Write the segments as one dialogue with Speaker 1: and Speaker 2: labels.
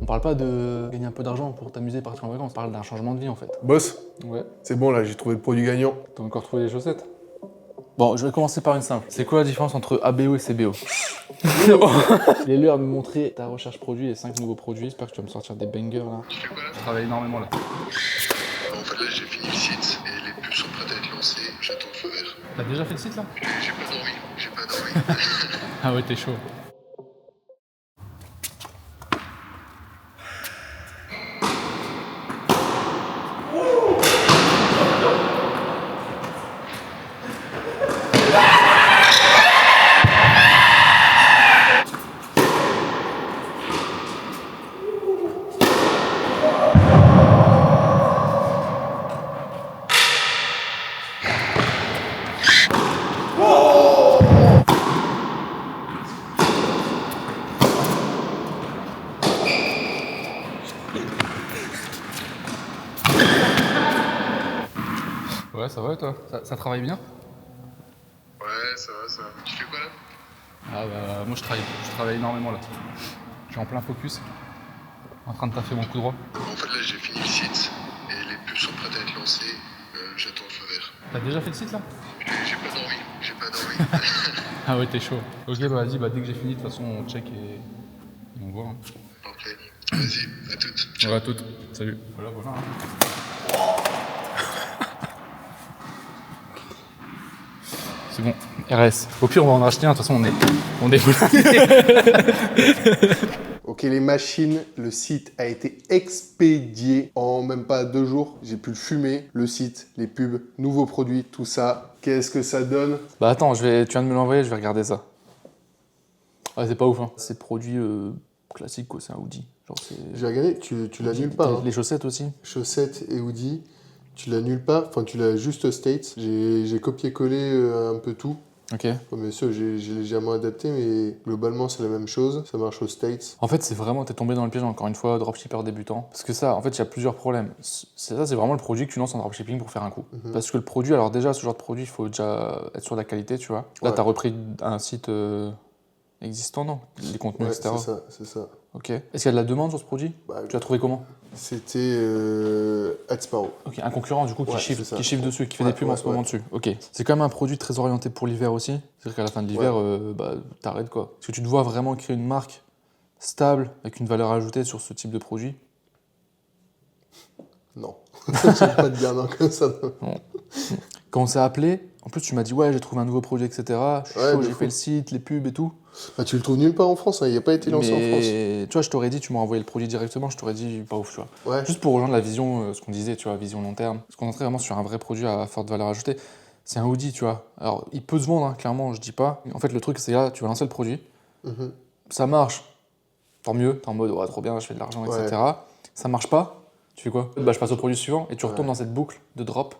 Speaker 1: On parle pas de gagner un peu d'argent pour t'amuser et partir en vacances, on parle d'un changement de vie en fait.
Speaker 2: Boss,
Speaker 1: Ouais.
Speaker 2: c'est bon là, j'ai trouvé le produit gagnant.
Speaker 1: T'as encore trouvé les chaussettes? Bon, je vais commencer par une simple. C'est quoi la différence entre ABO et CBO? Il est l'heure de me montrer ta recherche produit, les 5 nouveaux produits. J'espère que tu vas me sortir des bangers là.
Speaker 3: Tu fais quoi là?
Speaker 1: Je travaille énormément là.
Speaker 3: En fait là j'ai fini le site et les pubs sont prêtes à être lancées, j'attends le feu vert.
Speaker 1: T'as déjà fait le site là?
Speaker 3: J'ai pas dormi.
Speaker 1: Ah ouais, t'es chaud. Ouais, ça va et toi? Ça travaille bien?
Speaker 3: Ouais, ça va, ça va. Tu fais quoi là?
Speaker 1: Ah bah moi je travaille énormément là. Je suis en plein focus. En train de taffer mon coup droit.
Speaker 3: En fait là j'ai fini le site et les pubs sont prêtes à être lancées, j'attends le feu vert.
Speaker 1: T'as déjà fait le site là?
Speaker 3: J'ai pas dormi.
Speaker 1: Ah ouais, t'es chaud. Ok, bah vas-y, bah dès que j'ai fini, de toute façon on check et on voit. Hein.
Speaker 3: Parfait. Vas-y, à toutes.
Speaker 1: On va à toutes. Salut. Voilà, voilà. C'est bon, RS. Au pire, on va en racheter un, de toute façon on est
Speaker 2: Ok, les machines, le site a été expédié en même pas 2 jours. J'ai pu le fumer, le site, les pubs, nouveaux produits, tout ça. Qu'est-ce que ça donne?
Speaker 1: Bah attends, tu viens de me l'envoyer, je vais regarder ça. Ouais, c'est pas ouf, hein. C'est produit classique, quoi, c'est un hoodie. Genre,
Speaker 2: J'ai regardé, tu l'as nulle part. Hein.
Speaker 1: Les chaussettes aussi.
Speaker 2: Chaussettes et hoodie, tu l'as nulle part. Enfin, tu l'as juste States. J'ai copié-collé un peu tout.
Speaker 1: Ok.
Speaker 2: Bon, bien sûr, j'ai légèrement adapté, mais globalement, c'est la même chose. Ça marche aux States.
Speaker 1: En fait, c'est vraiment, t'es tombé dans le piège, encore une fois, dropshipper débutant. Parce que ça, en fait, il y a plusieurs problèmes. C'est vraiment le produit que tu lances en dropshipping pour faire un coup. Parce que le produit, alors déjà, ce genre de produit, il faut déjà être sur la qualité, tu vois. Là,
Speaker 2: Ouais.
Speaker 1: t'as repris un site existant, non? Les contenus,
Speaker 2: Ouais,
Speaker 1: etc.
Speaker 2: c'est ça.
Speaker 1: Ok. Est-ce qu'il y a de la demande sur ce produit?
Speaker 2: Bah,
Speaker 1: Tu l'as trouvé comment?
Speaker 2: c'était Adsparrow.
Speaker 1: Ok, un concurrent du coup
Speaker 2: Ouais, c'est ça.
Speaker 1: qui chiffre dessus, qui fait
Speaker 2: Ouais,
Speaker 1: des pubs en ce moment dessus. Ok. C'est quand même un produit très orienté pour l'hiver aussi. C'est-à-dire qu'à la fin de l'hiver, bah, t'arrêtes quoi. Parce que tu te vois vraiment créer une marque stable, avec une valeur ajoutée sur ce type de produit.
Speaker 2: Non. Je vais pas te dire non comme ça.
Speaker 1: Bon. Quand on s'est appelé, en plus tu m'as dit ouais j'ai trouvé un nouveau produit, etc. Je suis
Speaker 2: Ouais,
Speaker 1: chaud,
Speaker 2: de
Speaker 1: j'ai
Speaker 2: fou.
Speaker 1: fait le site, les pubs et tout.
Speaker 2: Bah, tu le trouves nulle part en France, hein. Il n'a pas été lancé en France.
Speaker 1: Mais tu vois, je t'aurais dit, tu m'as envoyé le produit directement, je t'aurais dit pas ouf, tu vois.
Speaker 2: Ouais.
Speaker 1: Juste pour rejoindre la vision, ce qu'on disait, tu vois, vision long terme, se concentrer vraiment sur un vrai produit à forte valeur ajoutée. C'est un hoodie, tu vois. Alors, il peut se vendre, hein, clairement, je dis pas. En fait, le truc, c'est là, tu vas lancer le produit,
Speaker 2: Mhm.
Speaker 1: ça marche, tant mieux, t'es en mode, ouais, trop bien, je fais de l'argent,
Speaker 2: Ouais.
Speaker 1: etc. Ça marche pas, tu fais quoi? Bah, je passe au produit suivant et tu retournes
Speaker 2: Ouais.
Speaker 1: dans cette boucle de drop,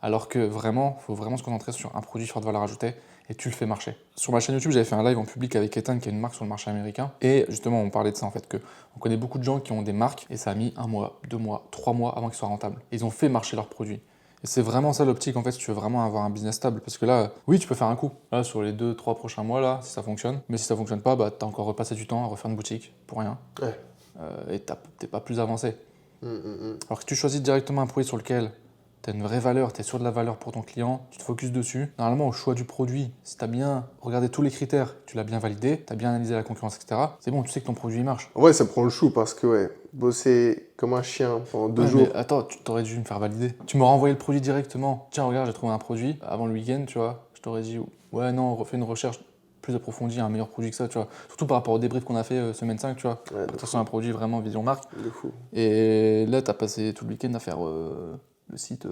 Speaker 1: alors que vraiment, faut vraiment se concentrer sur un produit forte valeur ajoutée et tu le fais marcher. Sur ma chaîne YouTube, j'avais fait un live en public avec Ethan, qui est une marque sur le marché américain. Et justement, on parlait de ça en fait, que on connaît beaucoup de gens qui ont des marques et ça a mis 1 mois, 2 mois, 3 mois avant qu'ils soient rentables. Ils ont fait marcher leurs produits. Et c'est vraiment ça l'optique en fait, si tu veux vraiment avoir un business stable. Parce que là, oui, tu peux faire un coup. Là, sur les 2-3 prochains mois, là, si ça fonctionne. Mais si ça fonctionne pas, bah, t'as encore repassé du temps à refaire une boutique pour rien.
Speaker 2: Ouais.
Speaker 1: Et t'es pas plus avancé.
Speaker 2: Mm.
Speaker 1: Alors que tu choisis directement un produit sur lequel tu as une vraie valeur, tu es sûr de la valeur pour ton client, tu te focuses dessus. Normalement, au choix du produit, si tu as bien regardé tous les critères, tu l'as bien validé, tu as bien analysé la concurrence, etc., c'est bon, tu sais que ton produit il marche.
Speaker 2: Ouais, ça prend le chou parce que, ouais, bosser comme un chien pendant 2
Speaker 1: Ouais,
Speaker 2: jours.
Speaker 1: mais attends, tu t'aurais dû me faire valider. Tu m'aurais envoyé le produit directement. Tiens, regarde, j'ai trouvé un produit avant le week-end, tu vois. Je t'aurais dit, ouais, non, refais une recherche plus approfondie, un meilleur produit que ça, tu vois. Surtout par rapport au débrief qu'on a fait semaine 5, tu vois.
Speaker 2: Ouais, de
Speaker 1: Attention,
Speaker 2: fou.
Speaker 1: un produit vraiment vision marque.
Speaker 2: De fou.
Speaker 1: Et là, tu as passé tout le week-end à faire le site.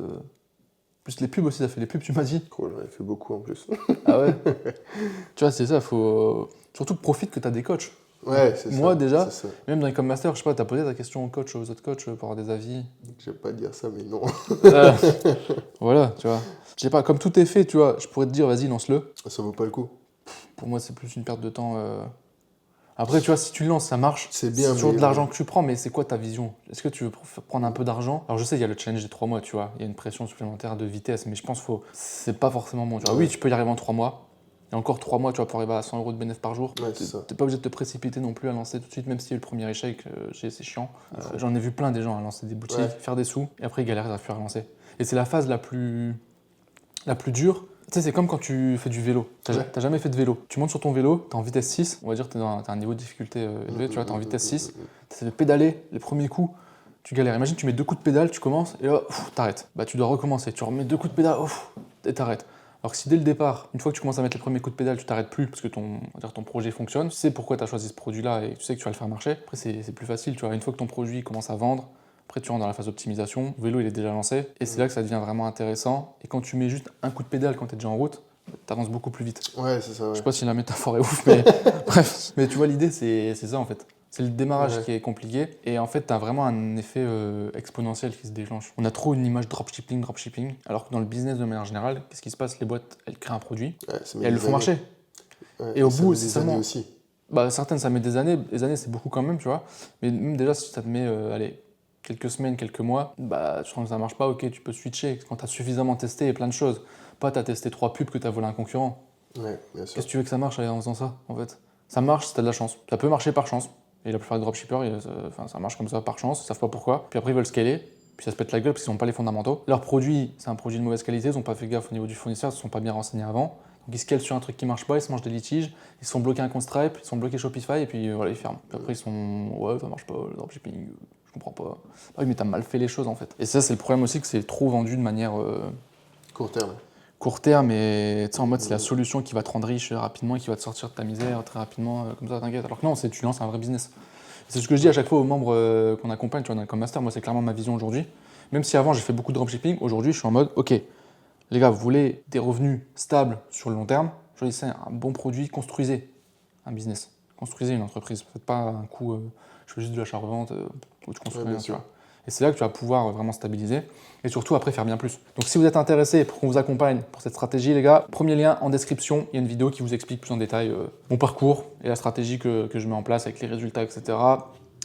Speaker 1: Plus les pubs aussi, ça fait les pubs, tu m'as dit.
Speaker 2: Cool, j'en ai fait beaucoup en plus.
Speaker 1: Ah ouais. Tu vois, c'est ça, faut. Surtout profite que tu as des coachs.
Speaker 2: Ouais, c'est ça.
Speaker 1: Moi, déjà,
Speaker 2: C'est ça.
Speaker 1: même dans les Com Master, je sais pas, t'as posé ta question au coach, aux autres coachs pour avoir des avis.
Speaker 2: Je vais pas dire ça, mais non.
Speaker 1: Euh, voilà, tu vois. Je sais pas, comme tout est fait, tu vois, je pourrais te dire, vas-y, lance-le.
Speaker 2: Ça vaut pas le coup.
Speaker 1: Pour moi, c'est plus une perte de temps. Après, tu vois, si tu le lances, ça marche.
Speaker 2: C'est bien,
Speaker 1: toujours
Speaker 2: mais,
Speaker 1: de l'argent que tu prends, mais c'est quoi ta vision? Est-ce que tu veux prendre un peu d'argent? Alors, je sais, il y a le challenge des 3 mois, tu vois. Il y a une pression supplémentaire de vitesse, mais je pense que c'est pas forcément bon. Tu vois.
Speaker 2: Ouais.
Speaker 1: Oui, tu peux y arriver en 3 mois. Et encore 3 mois, tu vas pouvoir arriver à 100 € de bénéfice par jour.
Speaker 2: Ouais, c'est ça.
Speaker 1: T'es pas obligé de te précipiter non plus à lancer tout de suite, même si le premier échec, c'est chiant. J'en ai vu plein des gens à lancer des boutiques, faire des sous, et après ils galèrent à faire lancer. Et c'est la phase la plus dure. Tu sais, c'est comme quand tu fais du vélo. T'as jamais fait de vélo. Tu montes sur ton vélo, t'es en vitesse 6, on va dire que t'as un niveau de difficulté élevé, tu vois, t'es en vitesse 6, t'essaies de pédaler, les premiers coups, tu galères. Imagine, tu mets 2 coups de pédale, tu commences, et là, t'arrêtes. Bah, tu dois recommencer. Tu remets 2 coups de pédale, et t'arrêtes. Alors que si dès le départ, une fois que tu commences à mettre les premiers coups de pédale, tu t'arrêtes plus parce que ton projet fonctionne, tu sais pourquoi tu as choisi ce produit-là et tu sais que tu vas le faire marcher, après c'est plus facile, tu vois. Une fois que ton produit commence à vendre, après tu rentres dans la phase d'optimisation, le vélo il est déjà lancé, et c'est là que ça devient vraiment intéressant. Et quand tu mets juste un coup de pédale quand tu es déjà en route, tu avances beaucoup plus vite.
Speaker 2: Ouais, c'est ça. Ouais.
Speaker 1: Je sais pas si la métaphore est ouf, mais bref. Mais tu vois, l'idée c'est ça en fait. C'est le démarrage qui est compliqué, et en fait, tu as vraiment un effet exponentiel qui se déclenche. On a trop une image dropshipping, alors que dans le business de manière générale, qu'est-ce qui se passe? Les boîtes, elles créent un produit, et elles le font marcher.
Speaker 2: Ouais,
Speaker 1: et au bout,
Speaker 2: c'est
Speaker 1: c'est seulement...
Speaker 2: aussi.
Speaker 1: Bah, certaines, ça met des années. Les années, c'est beaucoup quand même, tu vois. Mais même déjà, si ça te met, allez, quelques semaines, quelques mois, bah, tu sens que ça marche pas, ok, tu peux switcher. Quand tu as suffisamment testé plein de choses. Pas tu as testé 3 pubs que tu as volé à un concurrent.
Speaker 2: Ouais, bien sûr.
Speaker 1: Qu'est-ce que tu veux que ça marche en faisant ça, en fait? Ça marche si tu as de la chance. Ça peut marcher par chance. Et la plupart des dropshippers, ça marche comme ça par chance, ils savent pas pourquoi. Puis après, ils veulent scaler, puis ça se pète la gueule parce qu'ils n'ont pas les fondamentaux. Leur produit, c'est un produit de mauvaise qualité, ils n'ont pas fait gaffe au niveau du fournisseur, ils ne se sont pas bien renseignés avant. Donc ils scalent sur un truc qui marche pas, ils se mangent des litiges, ils sont bloqués un compte Stripe, ils sont bloqués Shopify, et puis voilà, ils ferment. Puis après, ils sont ouais, ça marche pas, le dropshipping, je comprends pas. Ah oui, mais t'as mal fait les choses en fait. Et ça, c'est le problème aussi, que c'est trop vendu de manière court terme, et tu sais, en mode c'est la solution qui va te rendre riche rapidement et qui va te sortir de ta misère très rapidement, comme ça, t'inquiète. Alors que non, tu lances un vrai business. C'est ce que je dis à chaque fois aux membres qu'on accompagne, tu vois, dans le Scrum Master. Moi, c'est clairement ma vision aujourd'hui. Même si avant j'ai fait beaucoup de dropshipping, aujourd'hui je suis en mode ok, les gars, vous voulez des revenus stables sur le long terme, choisissez un bon produit, construisez un business, construisez une entreprise. Faites pas un coup, je fais juste de l'achat-revente où tu construis rien, tu vois. Et c'est là que tu vas pouvoir vraiment stabiliser et surtout après faire bien plus. Donc si vous êtes intéressé pour qu'on vous accompagne pour cette stratégie, les gars, premier lien en description, il y a une vidéo qui vous explique plus en détail mon parcours et la stratégie que je mets en place avec les résultats, etc.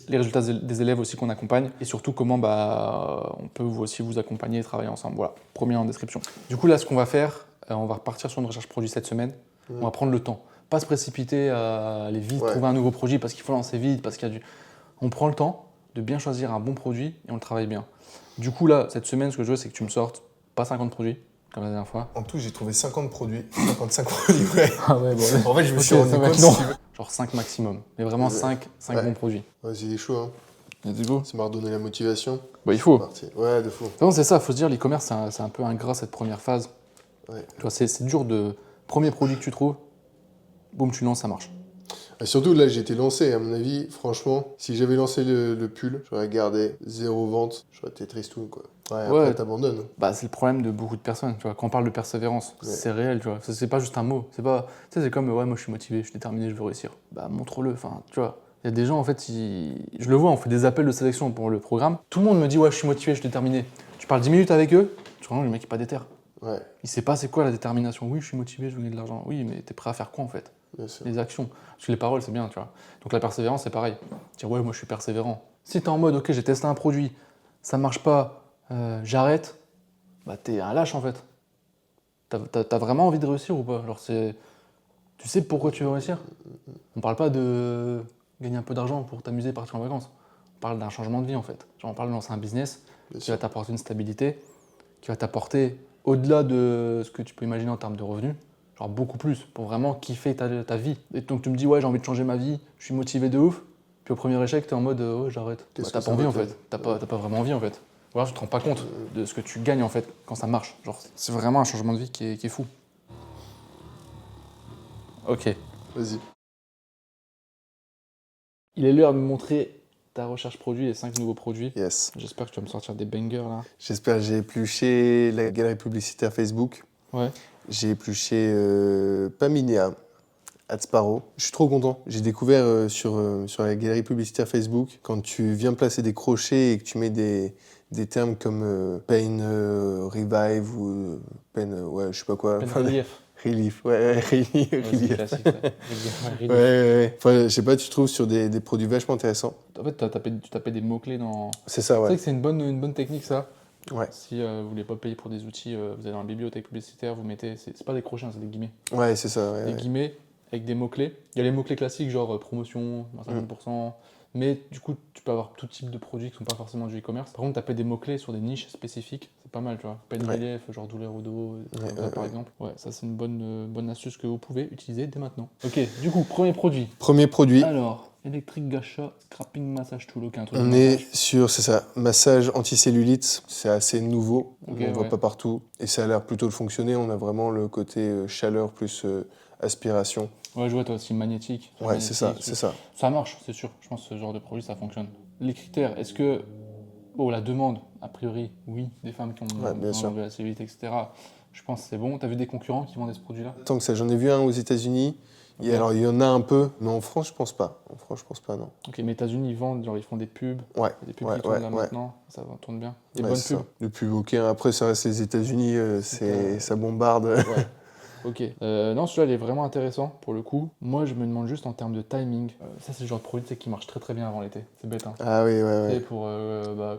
Speaker 1: Les résultats des élèves aussi qu'on accompagne, et surtout comment on peut aussi vous accompagner et travailler ensemble. Voilà, premier lien en description. Du coup là, ce qu'on va faire, on va repartir sur une recherche produit cette semaine. On va prendre le temps. Pas se précipiter à aller vite, trouver un nouveau produit parce qu'il faut lancer vite, parce qu'il y a du... On prend le temps de bien choisir un bon produit et on le travaille bien. Du coup là, cette semaine, ce que je veux, c'est que tu me sortes pas 50 produits, comme la dernière fois.
Speaker 2: En tout, j'ai trouvé 50 produits. 55 produits, ouais.
Speaker 1: Ah ouais, bon,
Speaker 2: En fait, je me suis rendu compte...
Speaker 1: Genre 5 maximum, mais vraiment 5 bons produits.
Speaker 2: Ouais, j'ai des chaud, hein.
Speaker 1: Let's go.
Speaker 2: Ça m'a redonné la motivation.
Speaker 1: Bah, il faut.
Speaker 2: Ouais, de fou.
Speaker 1: Non, c'est ça, il faut se dire, l'e-commerce, c'est un peu ingrat cette première phase.
Speaker 2: Ouais.
Speaker 1: Tu vois, c'est dur de... Premier produit que tu trouves, boum, tu lances, ça marche.
Speaker 2: Et surtout, là, j'ai été lancé. À mon avis, franchement, si j'avais lancé le pull, j'aurais gardé 0 vente. J'aurais été tristoun, quoi. Ouais, après, t'abandonnes.
Speaker 1: Bah, c'est le problème de beaucoup de personnes, tu vois. Quand on parle de persévérance, c'est réel, tu vois. C'est pas juste un mot. C'est pas... Tu sais, c'est comme, ouais, moi, je suis motivé, je suis déterminé, je veux réussir. Bah, montre-le, enfin, tu vois. Il y a des gens, en fait, je le vois, on fait des appels de sélection pour le programme. Tout le monde me dit, ouais, je suis motivé, je suis déterminé. Tu parles 10 minutes avec eux, tu vois, le mec, il est pas déter.
Speaker 2: Ouais.
Speaker 1: Il sait pas c'est quoi la détermination. Oui, je suis motivé, je veux gagner de l'argent. Oui, mais t'es prêt à faire quoi, en fait?
Speaker 2: Bien sûr.
Speaker 1: Les actions. Parce que les paroles, c'est bien, tu vois. Donc la persévérance, c'est pareil. Dire, ouais, moi, je suis persévérant. Si t'es en mode, ok, j'ai testé un produit, ça marche pas, j'arrête, bah, t'es un lâche, en fait. T'as vraiment envie de réussir ou pas? Genre, tu sais pourquoi tu veux réussir? On parle pas de gagner un peu d'argent pour t'amuser et partir en vacances. On parle d'un changement de vie, en fait. Genre, on parle de lancer un business qui va t'apporter une stabilité, qui va t'apporter, au-delà de ce que tu peux imaginer en termes de revenus, genre beaucoup plus, pour vraiment kiffer ta vie. Et donc tu me dis, ouais, j'ai envie de changer ma vie, je suis motivé de ouf, puis au premier échec, t'es en mode, ouais, j'arrête. Bah, t'as pas envie, en fait. T'as pas vraiment envie, en fait. Ou alors tu te rends pas compte de ce que tu gagnes, en fait, quand ça marche. Genre, c'est vraiment un changement de vie qui est fou. Ok.
Speaker 2: Vas-y.
Speaker 1: Il est l'heure de me montrer ta recherche produit, les 5 nouveaux produits.
Speaker 2: Yes.
Speaker 1: J'espère que tu vas me sortir des bangers, là.
Speaker 2: J'espère que j'ai épluché la galerie publicitaire Facebook.
Speaker 1: Ouais.
Speaker 2: J'ai épluché Paminia, Adsparo. Je suis trop content. J'ai découvert sur la galerie publicitaire Facebook, quand tu viens placer des crochets et que tu mets des termes comme Pain Revive ou Pain, ouais, je sais pas quoi.
Speaker 1: Relief.
Speaker 2: Relief, ouais, Relief.
Speaker 1: C'est classique, ça.
Speaker 2: Ouais. Enfin, je sais pas, tu trouves sur des produits vachement intéressants.
Speaker 1: En fait, tu tapais des mots-clés dans...
Speaker 2: C'est ça,
Speaker 1: C'est
Speaker 2: ouais.
Speaker 1: vrai que c'est une bonne technique, ça.
Speaker 2: Ouais.
Speaker 1: Si vous voulez pas payer pour des outils, vous allez dans la bibliothèque publicitaire, vous mettez, c'est pas des crochets, hein, c'est des guillemets.
Speaker 2: Ouais, c'est ça. Ouais,
Speaker 1: Des
Speaker 2: ouais.
Speaker 1: guillemets avec des mots-clés. Il y a les mots-clés classiques, genre promotion, 50%. Mais du coup, tu peux avoir tout type de produits qui sont pas forcément du e-commerce. Par contre, taper des mots-clés sur des niches spécifiques, c'est pas mal, tu vois. Peine
Speaker 2: Ouais.
Speaker 1: relief, genre douleur au dos,
Speaker 2: Ouais,
Speaker 1: comme ça,
Speaker 2: ouais,
Speaker 1: par
Speaker 2: ouais.
Speaker 1: exemple. Ouais, ça, c'est une bonne astuce que vous pouvez utiliser dès maintenant. Ok, du coup, premier produit.
Speaker 2: Premier produit,
Speaker 1: Alors, Electric Gacha Scrapping Massage Tool. Ok, un truc de
Speaker 2: on
Speaker 1: massage.
Speaker 2: est sur, c'est ça, massage anticellulite. C'est assez nouveau,
Speaker 1: Ok,
Speaker 2: on ne voit
Speaker 1: ouais.
Speaker 2: pas partout. Et ça a l'air plutôt de fonctionner. On a vraiment le côté chaleur plus aspiration.
Speaker 1: Ouais, je vois, toi aussi, magnétique.
Speaker 2: Ouais, c'est ça,
Speaker 1: Magnétique,
Speaker 2: c'est ça.
Speaker 1: Ça marche, c'est sûr. Je pense que ce genre de produit, ça fonctionne. Les critères, est-ce que. Bon, la demande, a priori, oui, des femmes qui ont
Speaker 2: Ouais, bien sûr.
Speaker 1: enlevé la cellulite, etc. Je pense que c'est bon. T'as vu des concurrents qui vendaient ce produit-là?
Speaker 2: Tant que ça, j'en ai vu un aux États-Unis.
Speaker 1: Ok.
Speaker 2: Et alors, il y en a un peu, mais en France, je pense pas. En France, je pense pas, non.
Speaker 1: Ok, mais États-Unis, ils vendent, genre, ils font des pubs.
Speaker 2: Ouais,
Speaker 1: Il y a des pubs
Speaker 2: ouais,
Speaker 1: qui tournent là
Speaker 2: ouais.
Speaker 1: maintenant. Ça tourne bien. Des
Speaker 2: Ouais,
Speaker 1: bonnes
Speaker 2: c'est
Speaker 1: pubs.
Speaker 2: ça. Le pub, ok. Après, ça reste les États-Unis, ça bombarde.
Speaker 1: Ouais. Ok. Non, celui-là, il est vraiment intéressant pour le coup. Moi, je me demande juste en termes de timing. Ça, c'est le genre de produit tu sais, qui marche très très bien avant l'été. C'est bête, hein.
Speaker 2: Ah oui, ouais,
Speaker 1: Tu sais,
Speaker 2: ouais.
Speaker 1: pour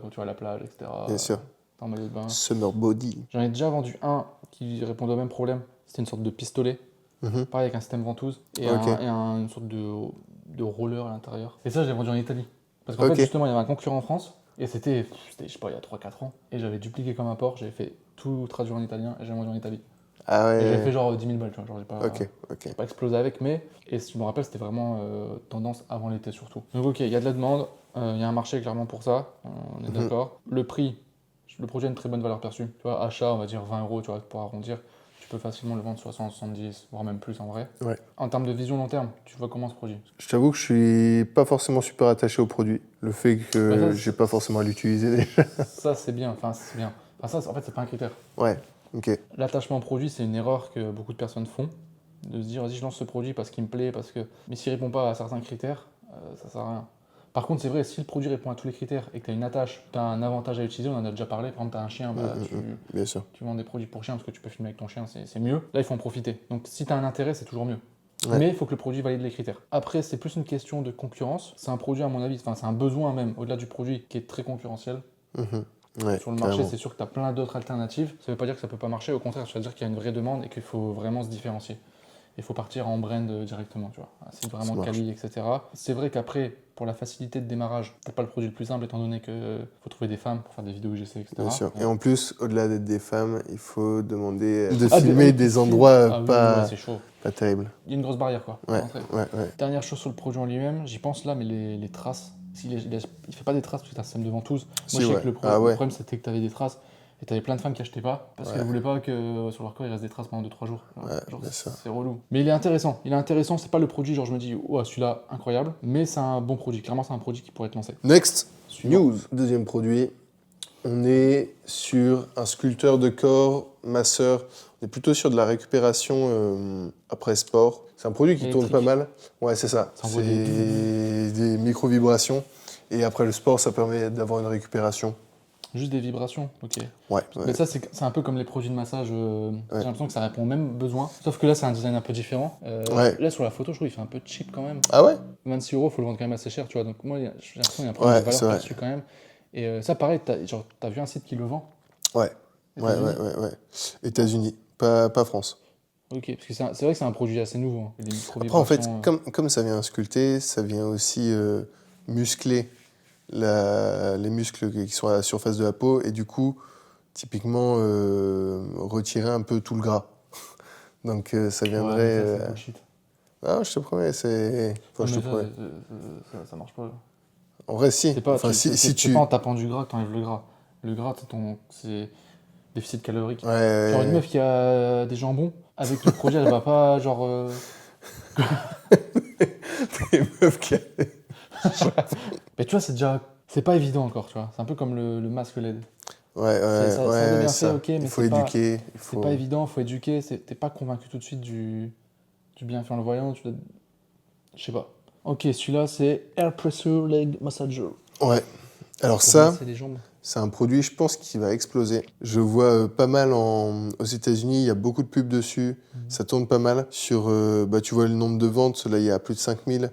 Speaker 1: quand tu vas à la plage, etc.
Speaker 2: Bien sûr.
Speaker 1: T'es en maillot de bain.
Speaker 2: Summer body.
Speaker 1: J'en ai déjà vendu un qui répondait au même problème. C'était une sorte de pistolet.
Speaker 2: Mhm.
Speaker 1: Pareil avec un système ventouse et,
Speaker 2: Ok.
Speaker 1: une sorte de roller à l'intérieur. Et ça, je l'ai vendu en Italie. Parce qu'en
Speaker 2: Ok.
Speaker 1: fait, justement, il y avait un concurrent en France. Et c'était, je sais pas, il y a 3-4 ans. Et j'avais dupliqué comme apport. J'avais fait tout traduire en italien et j'ai vendu en Italie.
Speaker 2: Ah ouais.
Speaker 1: Et j'avais
Speaker 2: ouais.
Speaker 1: fait genre 10 000 balles, tu vois. Genre,
Speaker 2: Ok, ok.
Speaker 1: j'ai pas explosé avec, mais. Et si je me rappelle, c'était vraiment tendance avant l'été surtout. Donc, ok, il y a de la demande. Il y a un marché clairement pour ça. On est
Speaker 2: Mhm.
Speaker 1: d'accord. Le prix, le produit a une très bonne valeur perçue. Tu vois, achat, on va dire 20 €, tu vois, pour arrondir. Tu peux facilement le vendre 60, 70, voire même plus en vrai.
Speaker 2: Ouais.
Speaker 1: En termes de vision long terme, tu vois comment ce produit?
Speaker 2: Je t'avoue que je suis pas forcément super attaché au produit. Le fait que
Speaker 1: Bah, ça,
Speaker 2: j'ai pas forcément à l'utiliser déjà.
Speaker 1: Ça, c'est bien. Enfin, c'est bien. Enfin, ça, en fait, c'est pas un critère.
Speaker 2: Ouais, ok.
Speaker 1: L'attachement au produit, c'est une erreur que beaucoup de personnes font. De se dire, vas-y, je lance ce produit parce qu'il me plaît, parce que. Mais s'il répond pas à certains critères, ça sert à rien. Par contre, c'est vrai, si le produit répond à tous les critères et que tu as une attache, tu as un avantage à utiliser, on en a déjà parlé. Par exemple, tu as un chien, bah,
Speaker 2: Bien sûr.
Speaker 1: tu vends des produits pour chien parce que tu peux filmer avec ton chien, c'est mieux. Là, il faut en profiter. Donc, si tu as un intérêt, c'est toujours mieux.
Speaker 2: Ouais.
Speaker 1: Mais il faut que le produit valide les critères. Après, c'est plus une question de concurrence. C'est un produit, à mon avis, enfin, c'est un besoin même, au-delà du produit, qui est très concurrentiel.
Speaker 2: Mhm. Ouais,
Speaker 1: Sur le marché,
Speaker 2: carrément.
Speaker 1: c'est sûr que tu as plein d'autres alternatives. Ça ne veut pas dire que ça ne peut pas marcher, au contraire, ça veut dire qu'il y a une vraie demande et qu'il faut vraiment se différencier. Il faut partir en brand directement, tu vois. C'est
Speaker 2: Ça
Speaker 1: vraiment
Speaker 2: marche.
Speaker 1: quali, etc. C'est vrai qu'après, pour la facilité de démarrage, c'est pas le produit le plus simple, étant donné qu'il faut trouver des femmes pour faire des vidéos UGC, etc.
Speaker 2: Bien sûr. Et en plus, au-delà d'être des femmes, il faut demander de
Speaker 1: Ah,
Speaker 2: filmer des endroits
Speaker 1: Ah oui,
Speaker 2: pas,
Speaker 1: ouais, c'est chaud.
Speaker 2: pas terribles.
Speaker 1: Il y a une grosse barrière, quoi. pour
Speaker 2: Ouais,
Speaker 1: rentrer.
Speaker 2: ouais, ouais.
Speaker 1: Dernière chose sur le produit en lui-même, j'y pense là, mais les traces. Il fait pas des traces parce que c'est un système de ventouse. Moi,
Speaker 2: Si,
Speaker 1: je sais
Speaker 2: ouais.
Speaker 1: que le
Speaker 2: Ah ouais.
Speaker 1: problème, c'était que tu avais des traces. Et tu avais plein de femmes qui achetaient pas parce qu'elles voulaient pas que sur leur corps il reste des traces pendant 2-3 jours. Genre,
Speaker 2: bien sûr.
Speaker 1: c'est relou. Mais il est intéressant. Il est intéressant. C'est pas le produit, genre je me dis, oh, celui-là, incroyable. Mais c'est un bon produit. Clairement, c'est un produit qui pourrait être lancé.
Speaker 2: Next,
Speaker 1: Suivant.
Speaker 2: news. Deuxième produit. On est sur un sculpteur de corps, masseur. On est plutôt sur de la récupération après sport. C'est un produit qui tourne
Speaker 1: Électrique.
Speaker 2: pas mal. Ouais, c'est ça.
Speaker 1: Ça envoie
Speaker 2: C'est des micro-vibrations. Et après le sport, ça permet d'avoir une récupération.
Speaker 1: Juste des vibrations, ok.
Speaker 2: Ouais.
Speaker 1: Mais ça, c'est un peu comme les produits de massage. J'ai l'impression que ça répond au même besoin. Sauf que là, c'est un design un peu différent.
Speaker 2: Ouais.
Speaker 1: Là, sur la photo, je trouve qu'il fait un peu cheap quand même.
Speaker 2: Ah ouais?
Speaker 1: 26 €, faut le vendre quand même assez cher, tu vois. Donc moi, j'ai l'impression qu'il y a un problème de
Speaker 2: Ouais, c'est
Speaker 1: valeur
Speaker 2: vrai.
Speaker 1: perçue quand même. Et ça, pareil, t'as vu un site qui le vend?
Speaker 2: Ouais. Ouais,
Speaker 1: États-Unis.
Speaker 2: ouais. États-Unis, pas France.
Speaker 1: Ok, parce que c'est vrai que c'est un produit assez nouveau. Hein. Les
Speaker 2: Après, en fait,
Speaker 1: micro-vibrations,
Speaker 2: comme ça vient sculpter, ça vient aussi muscler les muscles qui sont à la surface de la peau et du coup, typiquement, retirer un peu tout le gras. Donc, ça
Speaker 1: ouais, mais ça,
Speaker 2: viendrait.
Speaker 1: c'est bullshit.
Speaker 2: Ah, je te promets, c'est. Enfin,
Speaker 1: Non,
Speaker 2: je
Speaker 1: mais
Speaker 2: te promets.
Speaker 1: ça marche pas.
Speaker 2: En vrai, si.
Speaker 1: C'est pas,
Speaker 2: Enfin, si
Speaker 1: c'est
Speaker 2: tu.
Speaker 1: pas en tapant du gras que t'enlèves le gras. Le gras, c'est déficit calorique.
Speaker 2: Ouais,
Speaker 1: Genre une meuf qui a des jambons, avec le produit, elle va pas genre...
Speaker 2: des meufs qui.
Speaker 1: Mais tu vois, c'est pas évident encore, tu vois. C'est un peu comme le masque LED. Ça
Speaker 2: Ouais,
Speaker 1: a bien fait,
Speaker 2: ça.
Speaker 1: ok, mais
Speaker 2: Il faut
Speaker 1: c'est pas-
Speaker 2: éduquer.
Speaker 1: C'est pas évident, faut éduquer, t'es pas convaincu tout de suite du bienfait en le voyant, tu dois... Je sais pas. Ok, celui-là, c'est Air Pressure Leg Massager.
Speaker 2: Ouais. Alors
Speaker 1: Pour
Speaker 2: ça,
Speaker 1: masser les jambes.
Speaker 2: c'est un produit, je pense, qui va exploser. Je vois pas mal aux États-Unis, il y a beaucoup de pubs dessus, ça tourne pas mal. Tu vois le nombre de ventes, là il y a plus de 5000.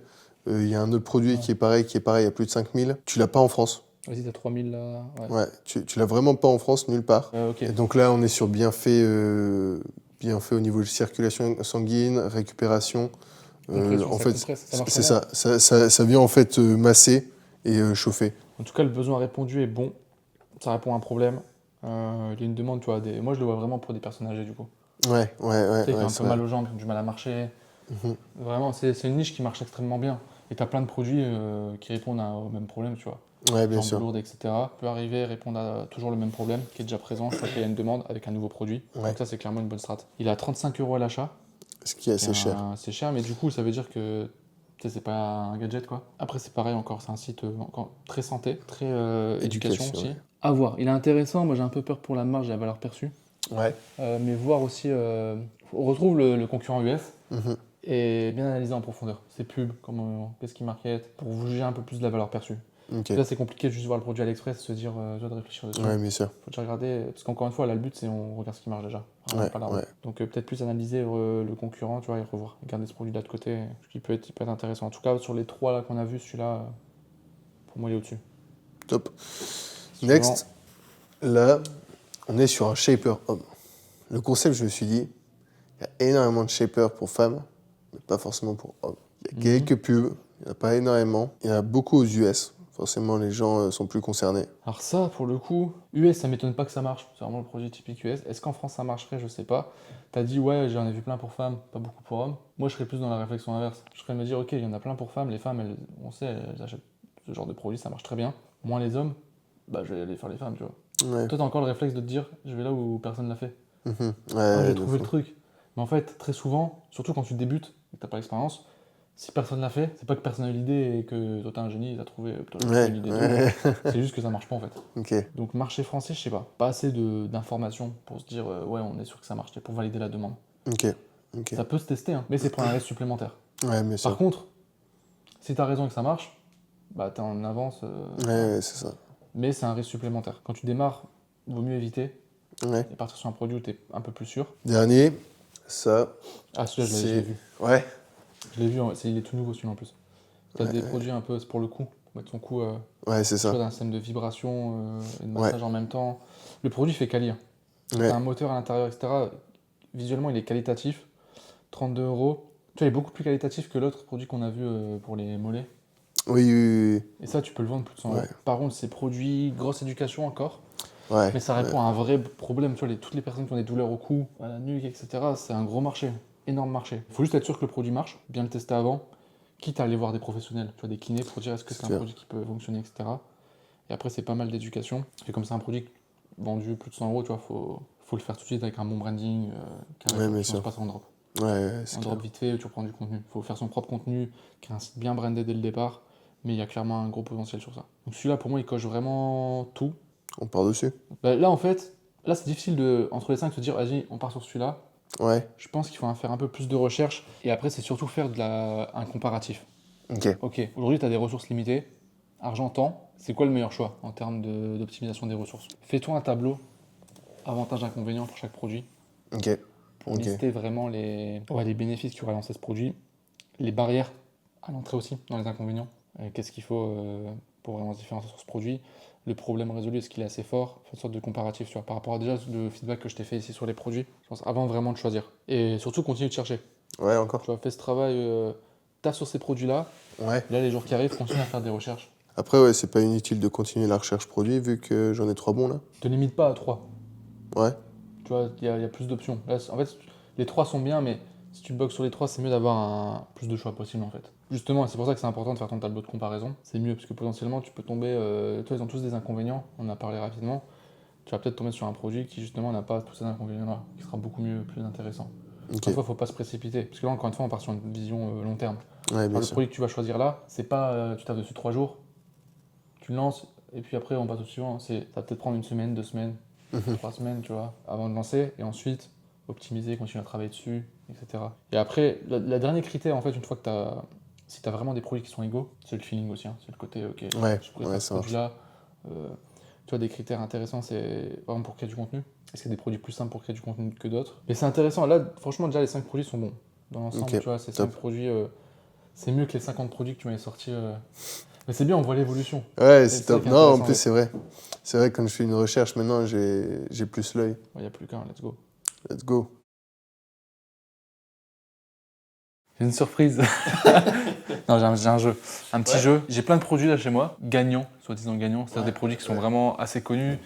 Speaker 2: Il y a un autre produit
Speaker 1: Ouais.
Speaker 2: qui est pareil, il y a plus de 5000. Tu l'as pas en France.
Speaker 1: Vas-y, t'as 3000 là. Ouais.
Speaker 2: Ouais, tu l'as vraiment pas en France, nulle part.
Speaker 1: Ok.
Speaker 2: Et donc là, on est sur bienfait au niveau de circulation sanguine, récupération.
Speaker 1: Compression,
Speaker 2: En
Speaker 1: ça
Speaker 2: fait,
Speaker 1: compresse. Ça marche
Speaker 2: c'est
Speaker 1: comment?
Speaker 2: ça vient en fait masser et chauffer.
Speaker 1: En tout cas, le besoin répondu est bon. Ça répond à un problème. Il y a une demande, tu vois. Moi, je le vois vraiment pour des personnes âgées, du coup. Tu sais, qui ont un
Speaker 2: C'est
Speaker 1: peu
Speaker 2: vrai.
Speaker 1: mal aux jambes, qui ont du mal à marcher.
Speaker 2: Mhm.
Speaker 1: Vraiment, c'est une niche qui marche extrêmement bien. Et tu as plein de produits qui répondent au même problème, tu vois.
Speaker 2: Ouais, bien
Speaker 1: Jambes
Speaker 2: sûr.
Speaker 1: lourdes, etc. Peut arriver, répondre à toujours le même problème qui est déjà présent, soit qu'il y a une demande avec un nouveau produit.
Speaker 2: Ouais.
Speaker 1: Donc ça, c'est clairement une bonne strat. Il est à 35 € à l'achat.
Speaker 2: Ce qui est assez cher.
Speaker 1: C'est cher, mais du coup, ça veut dire que tu sais, c'est pas un gadget, quoi. Après, c'est pareil encore, c'est un site encore très santé, très éducation
Speaker 2: Éducation,
Speaker 1: aussi.
Speaker 2: ouais.
Speaker 1: À voir. Il est intéressant. Moi, j'ai un peu peur pour la marge et la valeur perçue.
Speaker 2: Ouais.
Speaker 1: Mais voir aussi, on retrouve le concurrent US
Speaker 2: Mhm.
Speaker 1: et bien analyser en profondeur. Ses pubs, qu'est-ce qu'il market, pour vous juger un peu plus de la valeur perçue.
Speaker 2: Ok.
Speaker 1: Là, c'est compliqué de juste voir le produit à l'Express, se dire, de réfléchir dessus.
Speaker 2: Ouais, bien sûr.
Speaker 1: Faut déjà regarder, parce qu'encore une fois, là, le but, c'est on regarde ce qui marche déjà. Vraiment
Speaker 2: Ouais,
Speaker 1: pas la roue.
Speaker 2: ouais.
Speaker 1: Donc, peut-être plus analyser le concurrent, tu vois, et revoir, garder ce produit-là de côté, ce qui il peut être intéressant. En tout cas, sur les trois là qu'on a vus, celui-là, pour moi, il est au-dessus.
Speaker 2: Top.
Speaker 1: Suivant.
Speaker 2: Next. Là, on est sur un shaper homme. Le concept, je me suis dit, il y a énormément de shapers pour femmes, mais pas forcément pour hommes. Il y a quelques pubs, il n'y en a pas énormément. Il y en a beaucoup aux US. Forcément, les gens sont plus concernés.
Speaker 1: Alors ça, pour le coup, US, ça m'étonne pas que ça marche. C'est vraiment le produit typique US. Est-ce qu'en France, ça marcherait? Je sais pas. T'as dit, ouais, j'en ai vu plein pour femmes, pas beaucoup pour hommes. Moi, je serais plus dans la réflexion inverse. Je serais de me dire, ok, il y en a plein pour femmes. Les femmes, on sait, elles achètent ce genre de produit, ça marche très bien. Moins les hommes, bah, je vais aller faire les femmes, tu vois.
Speaker 2: Ouais.
Speaker 1: Toi, t'as encore le réflexe de te dire, je vais là où personne l'a fait.
Speaker 2: Mhm.
Speaker 1: Ah,
Speaker 2: Ouais,
Speaker 1: j'ai
Speaker 2: de
Speaker 1: trouvé
Speaker 2: fou.
Speaker 1: le truc. Mais en fait, très souvent, surtout quand tu débutes et que t'as pas l'expérience, si personne l'a fait, c'est pas que personne n'a eu l'idée et que toi t'es un génie, t'as trouvé
Speaker 2: Ouais,
Speaker 1: une idée de ouf.
Speaker 2: ouais.
Speaker 1: C'est juste que ça marche pas en fait.
Speaker 2: Ok,
Speaker 1: Donc marché français, je sais pas. Pas assez d'informations pour se dire ouais on est sûr que ça marche, pour valider la demande.
Speaker 2: ok, ok.
Speaker 1: Ça peut se tester, hein, mais c'est pour un risque supplémentaire.
Speaker 2: Ouais, bien
Speaker 1: Par
Speaker 2: sûr.
Speaker 1: contre, si t'as raison et que ça marche, bah t'es en avance.
Speaker 2: Ouais, c'est ça.
Speaker 1: Mais c'est un risque supplémentaire. Quand tu démarres, vaut mieux éviter
Speaker 2: Ouais.
Speaker 1: et partir sur un produit où t'es un peu plus sûr.
Speaker 2: Dernier, ça,
Speaker 1: Ah celui-là je l'ai vu.
Speaker 2: Ouais.
Speaker 1: Je l'ai vu, il est tout nouveau celui-là en plus. T'as des produits un peu, c'est pour le cou, mettre son cou
Speaker 2: Ouais, c'est
Speaker 1: tu vois,
Speaker 2: ça.
Speaker 1: dans un système de vibration et de massage en même temps. Le produit fait quali. Hein.
Speaker 2: Ouais.
Speaker 1: T'as un moteur à l'intérieur, etc. Visuellement, il est qualitatif. 32 euros. Tu vois, il est beaucoup plus qualitatif que l'autre produit qu'on a vu pour les mollets.
Speaker 2: Oui, oui,
Speaker 1: Et ça, tu peux le vendre plus de 100 euros.
Speaker 2: Ouais.
Speaker 1: Par contre, ces produits, grosse éducation encore.
Speaker 2: oui. Ouais.
Speaker 1: Mais ça répond à un vrai problème. Tu vois, toutes les personnes qui ont des douleurs au cou, à la nuque, etc., c'est un gros marché. Énorme marché. Il faut juste être sûr que le produit marche, bien le tester avant, quitte à aller voir des professionnels, tu vois, des kinés pour dire est-ce que c'est un
Speaker 2: clair.
Speaker 1: produit qui peut fonctionner, etc. Et après, c'est pas mal d'éducation. Et comme c'est un produit vendu plus de 100 euros, tu vois, faut le faire tout de suite avec un bon branding, carré,
Speaker 2: Ouais,
Speaker 1: quoi.
Speaker 2: bien
Speaker 1: Sinon,
Speaker 2: sûr.
Speaker 1: c'est pas ça en drop.
Speaker 2: Ouais, c'est
Speaker 1: En
Speaker 2: clair.
Speaker 1: drop vite fait, tu reprends du contenu. Faut faire son propre contenu, créer un site bien brandé dès le départ, mais il y a clairement un gros potentiel sur ça. Donc celui-là, pour moi, il coche vraiment tout.
Speaker 2: On part dessus.
Speaker 1: Bah, là, en fait, là, c'est difficile entre les 5 de se dire, vas-y, on part sur celui-là.
Speaker 2: Ouais.
Speaker 1: Je pense qu'il faut faire un peu plus de recherche. Et après, c'est surtout faire un comparatif.
Speaker 2: Ok.
Speaker 1: Ok, aujourd'hui, tu as des ressources limitées. Argent, temps, c'est quoi le meilleur choix en termes d'optimisation des ressources? Fais-toi un tableau avantages, inconvénients pour chaque produit
Speaker 2: Ok.
Speaker 1: pour
Speaker 2: Ok.
Speaker 1: lister vraiment les bénéfices qu'il y aura dans ce produit, les barrières à l'entrée aussi dans les inconvénients. Qu'est-ce qu'il faut pour vraiment se différencier sur ce produit? Le problème résolu, est-ce qu'il est assez fort? Une sorte de comparatif tu vois, par rapport à déjà le feedback que je t'ai fait ici sur les produits, je pense, avant vraiment de choisir. Et surtout, continue de chercher.
Speaker 2: Ouais, encore.
Speaker 1: Tu vois, fais ce travail, t'as sur ces produits-là.
Speaker 2: Ouais.
Speaker 1: Là, les jours qui arrivent, continue à faire des recherches.
Speaker 2: Après, ouais, c'est pas inutile de continuer la recherche produit vu que j'en ai 3 bons là.
Speaker 1: Te limite pas à 3.
Speaker 2: Ouais.
Speaker 1: Tu vois, il y a plus d'options. Là, en fait, les 3 sont bien, mais si tu te boxes sur les 3, c'est mieux d'avoir plus de choix possible en fait. Justement, c'est pour ça que c'est important de faire ton tableau de comparaison. C'est mieux parce que potentiellement, tu peux tomber. Toi, ils ont tous des inconvénients. On en a parlé rapidement. Tu vas peut-être tomber sur un produit qui justement n'a pas tous ces inconvénients-là, qui sera beaucoup mieux, plus intéressant.
Speaker 2: Ok.
Speaker 1: Parfois, il ne faut pas se précipiter. Parce que là, encore une fois, on part sur une vision long terme.
Speaker 2: Ouais, bien
Speaker 1: Le
Speaker 2: sûr.
Speaker 1: produit que tu vas choisir là, c'est pas tu tapes dessus 3 jours, tu le lances, et puis après, on passe au suivant. Ça va peut-être prendre une semaine, 2 semaines, 3 semaines, tu vois, avant de lancer, et ensuite optimiser, continuer à travailler dessus, etc. Et après, la dernier critère, en fait, une fois que si tu as vraiment des produits qui sont égaux, c'est le feeling aussi, hein. C'est le côté, ok,
Speaker 2: Ouais,
Speaker 1: je préfère
Speaker 2: ouais,
Speaker 1: ce
Speaker 2: ça marche.
Speaker 1: produit-là. Tu vois, des critères intéressants, c'est par exemple pour créer du contenu. Est-ce qu'il y a des produits plus simples pour créer du contenu que d'autres? Mais c'est intéressant, là, franchement, déjà, les 5 produits sont bons. Dans l'ensemble,
Speaker 2: Ok,
Speaker 1: tu vois, ces
Speaker 2: top.
Speaker 1: 5 produits, c'est mieux que les 50 produits que tu m'avais sortis. Mais c'est bien, on voit l'évolution.
Speaker 2: Ouais,
Speaker 1: c'est
Speaker 2: c'est
Speaker 1: ça
Speaker 2: top.
Speaker 1: qui est
Speaker 2: Non, en
Speaker 1: intéressant,
Speaker 2: plus,
Speaker 1: ouais.
Speaker 2: c'est vrai. C'est vrai, quand je fais une recherche maintenant, j'ai plus l'œil.
Speaker 1: Il n'y a plus qu'un, let's go.
Speaker 2: Let's go.
Speaker 1: J'ai une surprise. Non, j'ai un jeu. Un petit jeu. J'ai plein de produits là chez moi, gagnants, soi-disant gagnants. C'est-à-dire des produits qui sont vraiment assez connus,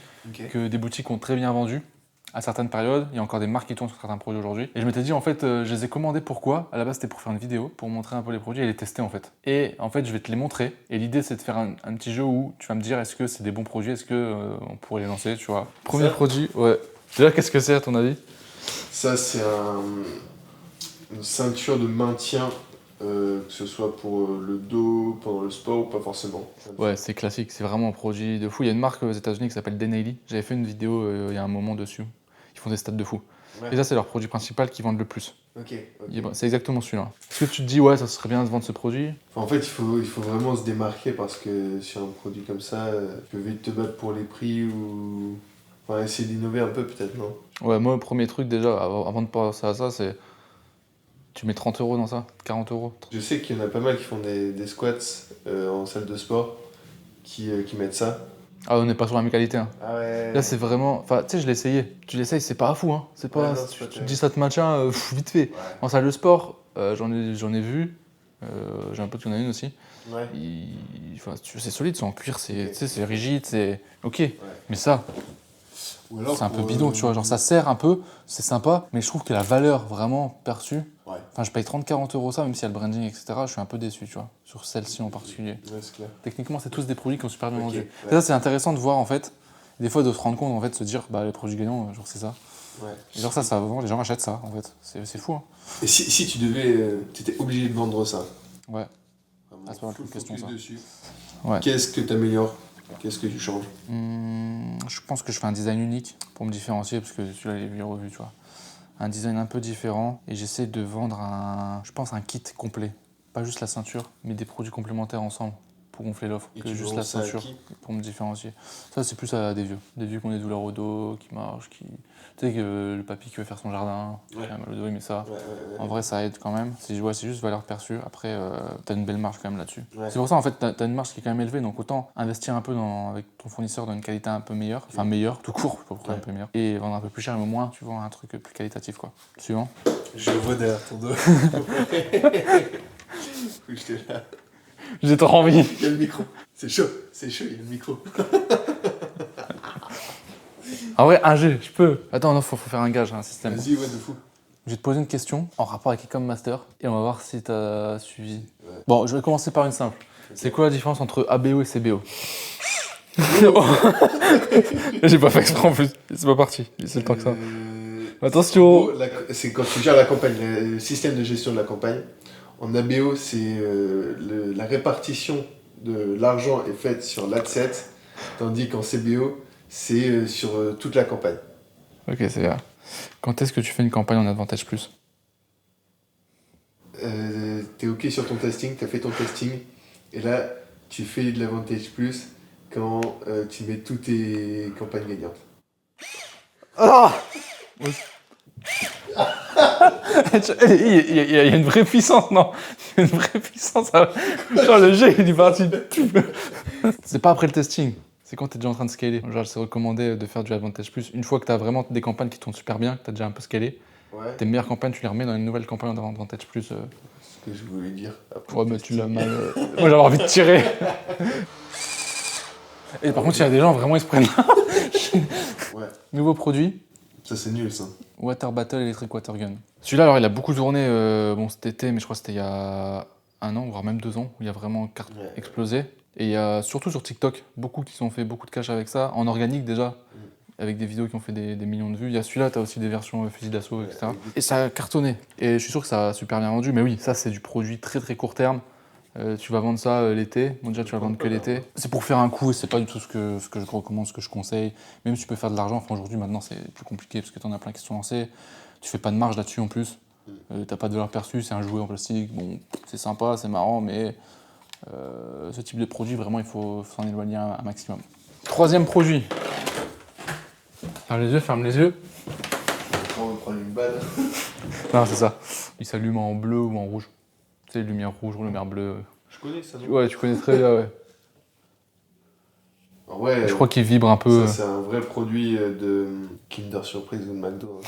Speaker 1: que des boutiques ont très bien vendus à certaines périodes. Il y a encore des marques qui tournent sur certains produits aujourd'hui. Et je m'étais dit, en fait, je les ai commandés pourquoi? À la base, c'était pour faire une vidéo, pour montrer un peu les produits et les tester en fait. Et en fait, je vais te les montrer. Et l'idée, c'est de faire un petit jeu où tu vas me dire, est-ce que c'est des bons produits? Est-ce que on pourrait les lancer, tu vois? Premier produit, ouais. Déjà, qu'est-ce que c'est à ton avis?
Speaker 2: Ça, c'est une ceinture de maintien, que ce soit pour le dos, pendant le sport ou pas forcément.
Speaker 1: Ouais, c'est classique, c'est vraiment un produit de fou. Il y a une marque aux États-Unis qui s'appelle Denali. J'avais fait une vidéo il y a un moment dessus. Ils font des stats de fou.
Speaker 2: Ouais.
Speaker 1: Et ça, c'est leur produit principal qui vendent le plus.
Speaker 2: Ok.
Speaker 1: C'est exactement celui-là. Est-ce que tu te dis, ouais, ça serait bien de vendre ce produit?
Speaker 2: En fait, il faut vraiment se démarquer parce que sur un produit comme ça, tu peux vite te battre pour les prix ou. Enfin, essayer d'innover un peu, peut-être, non?
Speaker 1: Ouais, moi, le premier truc déjà, avant de penser à ça, c'est. Tu mets 30 € dans ça? 40 €?
Speaker 2: Je sais qu'il y en a pas mal qui font des squats en salle de sport qui mettent ça.
Speaker 1: Ah, on n'est pas sur la même qualité. Hein.
Speaker 2: Ah ouais.
Speaker 1: Là, c'est vraiment. Enfin, tu sais, je l'ai essayé. Tu l'essayes, c'est pas fou. Hein. C'est pas.
Speaker 2: Ouais, non, c'est pas
Speaker 1: tu te
Speaker 2: terrible.
Speaker 1: dis ça te maintient vite fait.
Speaker 2: Ouais.
Speaker 1: En salle de sport, j'en ai vu. J'ai un pote qui en a une aussi.
Speaker 2: Ouais.
Speaker 1: Enfin, c'est solide, c'est en cuir, c'est
Speaker 2: Ok.
Speaker 1: tu sais, c'est rigide, c'est. Ok.
Speaker 2: Ouais.
Speaker 1: Mais ça,
Speaker 2: Ou alors
Speaker 1: c'est un peu
Speaker 2: pour,
Speaker 1: bidon, tu vois. Genre, ça sert un peu, c'est sympa, mais je trouve que la valeur vraiment perçue.
Speaker 2: Ouais.
Speaker 1: Enfin, je paye 30-40 € ça, même s'il y a le branding, etc. Je suis un peu déçu, tu vois, sur celle-ci en particulier.
Speaker 2: Ouais, c'est clair.
Speaker 1: Techniquement, c'est tous des produits qui ont super bien
Speaker 2: Ok,
Speaker 1: vendu.
Speaker 2: ouais.
Speaker 1: Et ça, c'est intéressant de voir, en fait, des fois, de se rendre compte, en fait, de se dire, bah, les produits gagnants, genre, c'est ça.
Speaker 2: Ouais.
Speaker 1: Et genre, ça vend, les gens achètent ça, en fait. C'est fou, hein.
Speaker 2: Et si tu devais. T'étais obligé de vendre ça.
Speaker 1: Ouais.
Speaker 2: Vraiment,
Speaker 1: Ah, c'est pas mal
Speaker 2: full
Speaker 1: comme question,
Speaker 2: focus
Speaker 1: ça.
Speaker 2: dessus.
Speaker 1: Ouais.
Speaker 2: Qu'est-ce que t'améliores? Qu'est-ce que tu changes?
Speaker 1: Je pense que je fais un design unique pour me différencier, parce que celui-là, il est vu revu, tu vois. Un design un peu différent, et j'essaie de vendre je pense, un kit complet. Pas juste la ceinture, mais des produits complémentaires ensemble pour gonfler l'offre,
Speaker 2: Et
Speaker 1: que
Speaker 2: tu
Speaker 1: juste
Speaker 2: vends
Speaker 1: la
Speaker 2: ça à
Speaker 1: ceinture,
Speaker 2: qui?
Speaker 1: pour me différencier. Ça, c'est plus à des vieux. Des vieux qui ont des douleurs au dos, qui marchent, qui... Tu sais, que le papy qui veut faire son jardin, qui
Speaker 2: Ouais.
Speaker 1: a mal au dos, il met ça.
Speaker 2: Ouais.
Speaker 1: En vrai, ça aide quand même. C'est juste valeur perçue. Après, t'as une belle marge quand même là-dessus.
Speaker 2: Ouais.
Speaker 1: C'est pour ça, en fait, t'as une marge qui est quand même élevée. Donc, autant investir un peu avec ton fournisseur dans une qualité un peu meilleure. Enfin, meilleure, tout court, pas pourquoi un peu meilleure. Et vendre un peu plus cher, mais au moins, tu vends un truc plus qualitatif, quoi. Suivant.
Speaker 2: Je vois derrière ton dos. Oui, j'étais là.
Speaker 1: J'ai trop envie.
Speaker 2: Il y a le micro. C'est chaud, il y a le micro.
Speaker 1: En vrai, un G, je peux. Attends, non, faut faire un gage, un système.
Speaker 2: Vas-y, ouais, de fou.
Speaker 1: Je vais te poser une question en rapport avec Ecom Master et on va voir si t'as suivi.
Speaker 2: Ouais.
Speaker 1: Bon, je vais commencer par une simple. C'est quoi la différence entre ABO et CBO? J'ai pas fait exprès en plus. C'est pas parti. C'est le temps que ça. Attention.
Speaker 2: En gros, c'est quand tu gères la campagne, le système de gestion de la campagne. En ABO, c'est la répartition de l'argent est faite sur l'adset, tandis qu'en CBO, c'est sur toute la campagne.
Speaker 1: Ok, c'est bien. Quand est-ce que tu fais une campagne en Advantage Plus?
Speaker 2: T'es ok sur ton testing, t'as fait ton testing, et là, tu fais de l'Avantage Plus quand tu mets toutes tes campagnes gagnantes.
Speaker 1: Ah il y a une vraie puissance, non? Il y a une vraie puissance. Genre le jeu, il est parti. C'est pas après le testing. C'est quand tu es déjà en train de scaler. Genre, c'est recommandé de faire du Advantage Plus. Une fois que tu as vraiment des campagnes qui tournent super bien, que tu as déjà un peu scalé,
Speaker 2: Ouais.
Speaker 1: tes meilleures campagnes, tu les remets dans une nouvelle campagne d'Advantage Plus.
Speaker 2: Ce que je voulais dire. Après
Speaker 1: Ouais,
Speaker 2: le
Speaker 1: mais tu
Speaker 2: testing.
Speaker 1: l'as mal. Moi, j'avais envie de tirer. Et par contre, il y a des gens vraiment, ils se prennent.
Speaker 2: Ouais,
Speaker 1: Nouveau produit,
Speaker 2: ça c'est nul ça.
Speaker 1: Water Battle Electric Water Gun. Celui-là, alors, il a beaucoup tourné bon, cet été, mais je crois que c'était il y a 1 an, voire même 2 ans, où il a vraiment
Speaker 2: Ouais.
Speaker 1: explosé. Et il y a surtout sur TikTok, beaucoup qui ont fait beaucoup de cash avec ça, en organique déjà, avec des vidéos qui ont fait des millions de vues. Il y a celui-là, tu as aussi des versions fusil d'assaut, etc. Et ça a cartonné. Et je suis sûr que ça a super bien vendu, mais oui, ça c'est du produit très très court terme. Tu vas vendre ça l'été, bon déjà tu vas vendre que l'été. C'est pour faire un coup et c'est pas du tout ce que je recommande, ce que je conseille. Même si tu peux faire de l'argent, enfin aujourd'hui maintenant c'est plus compliqué parce que t'en as plein qui se sont lancés. Tu fais pas de marge là-dessus en plus. T'as pas de valeur perçue, c'est un jouet en plastique. Bon, c'est sympa, c'est marrant, mais ce type de produit, vraiment il faut s'en éloigner un maximum. Troisième produit. Ferme les yeux.
Speaker 2: On va prendre une balle.
Speaker 1: Non, c'est ça. Il s'allume en bleu ou en rouge. Tu sais, lumière rouge ou lumière bleue.
Speaker 2: Je connais ça, non?
Speaker 1: Ouais, tu connais très bien, ouais.
Speaker 2: Ouais,
Speaker 1: Je crois qu'il vibre un peu.
Speaker 2: ça, c'est un vrai produit de Kinder Surprise ou de McDo.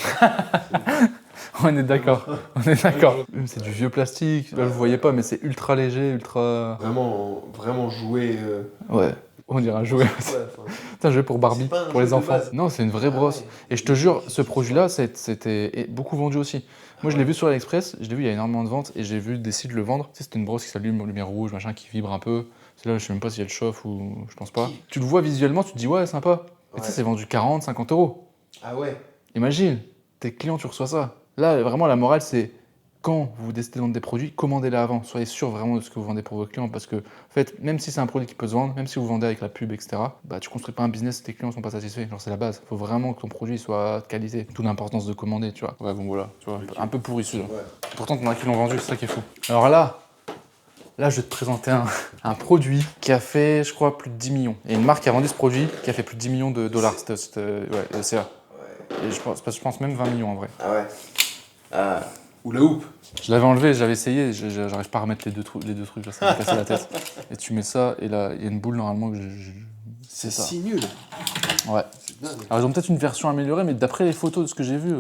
Speaker 1: On est d'accord. On est d'accord. C'est du vieux plastique. Là, vous voyez pas, mais c'est ultra léger, ultra.
Speaker 2: Vraiment joué.
Speaker 1: Ouais. On dirait un jouet. C'est un jouet pour Barbie,
Speaker 2: C'est pas un
Speaker 1: pour les
Speaker 2: jouet de
Speaker 1: enfants.
Speaker 2: base.
Speaker 1: Non, c'est une vraie brosse.
Speaker 2: ouais.
Speaker 1: Et je te jure, ce produit-là, c'était beaucoup vendu aussi. Moi, je l'ai vu sur AliExpress, je l'ai vu, il y a énormément de ventes et j'ai vu des sites le vendre. Tu sais, c'était une brosse qui s'allume, lumière rouge, machin, qui vibre un peu. C'est là, je sais même pas si elle chauffe ou je pense pas. Tu le vois visuellement, tu te dis, ouais, sympa. Et tu sais, c'est vendu 40, 50 euros.
Speaker 2: Ah ouais.
Speaker 1: Imagine, tes clients, tu reçois ça. Là, vraiment, la morale, c'est quand vous décidez de vendre des produits, commandez-les avant. Soyez sûr vraiment de ce que vous vendez pour vos clients parce que, en fait, même si c'est un produit qui peut se vendre, même si vous vendez avec la pub, etc., bah, tu construis pas un business si tes clients sont pas satisfaits. Genre, c'est la base. Il faut vraiment que ton produit soit de qualité. D'où l'importance de commander, tu vois. Ouais, bon, voilà, tu vois, un peu pourri celui-là.
Speaker 2: Ouais.
Speaker 1: Pourtant, t'en as qui l'ont vendu, c'est ça qui est fou. Alors là, je vais te présenter un produit qui a fait, je crois, plus de 10 millions. Et une marque qui a vendu ce produit qui a fait plus de 10 millions de dollars. C'était ouais, CA. Et je pense même 20 millions en vrai.
Speaker 2: Ah ouais. Ah. Ou la houppe.
Speaker 1: Je l'avais enlevé, j'avais essayé, j'arrive pas à remettre les deux trucs, là, ça m'a cassé la tête. Et tu mets ça, et là, il y a une boule normalement que
Speaker 2: C'est
Speaker 1: ça.
Speaker 2: si nul.
Speaker 1: Ouais.
Speaker 2: C'est dingue.
Speaker 1: Alors ils ont peut-être une version améliorée, mais d'après les photos de ce que j'ai vu,